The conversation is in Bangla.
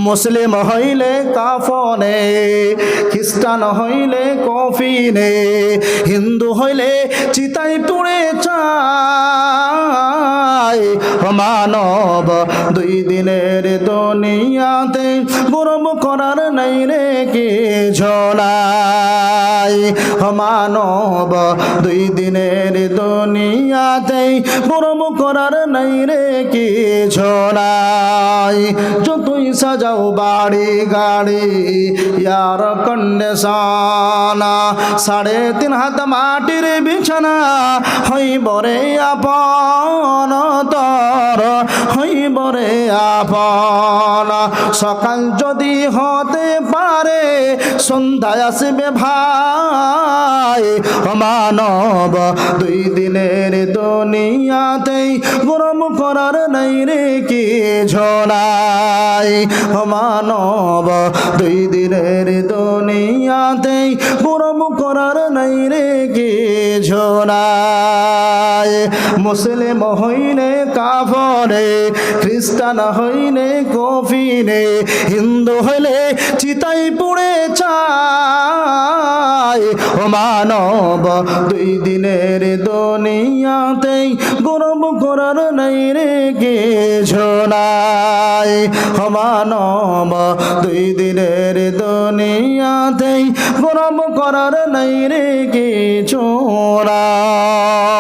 মুসলিম হইলে কাফনে, খ্রিস্টান হইলে কফিনে, হিন্দু হইলে চিতাই পুড়ে চায়। মানব দুই দিনের দুনিয়াতে গর্ব করার নাই রে কিছু নাই। মানব দুই দিনের দুনিয়াতে গর্ব করার নাই রে কিছু নাই। যতই সাজাও বাড়ি গাড়ি ইয়ার কন্ডিশন, 3.5 হাত মাটির বিছানা হইব রে আপন তর, হইব রে আপন। সকাল যদি হতে পারে সন্ধ্যায় আসবে ভাই। মানব দুই দিনের দুনিয়াতেই গরম করার নাই রে কিছু নাই। মানব দুই দিনের দুনিয়াতেই গরম করার নাই রে কিছু নাই। মুসলিম হইলে কাফনে, খ্রিস্টান হইলে কফিনে, হিন্দু হইলে চিতাই পুড়ে চায়। মানব দুই দিনের দুনিয়াতেই গর্ব করার নাই রে কিছু নাই। মানব দুই দিনের দুনিয়াতেই গর্ব করার নাই রে কিছু নাই।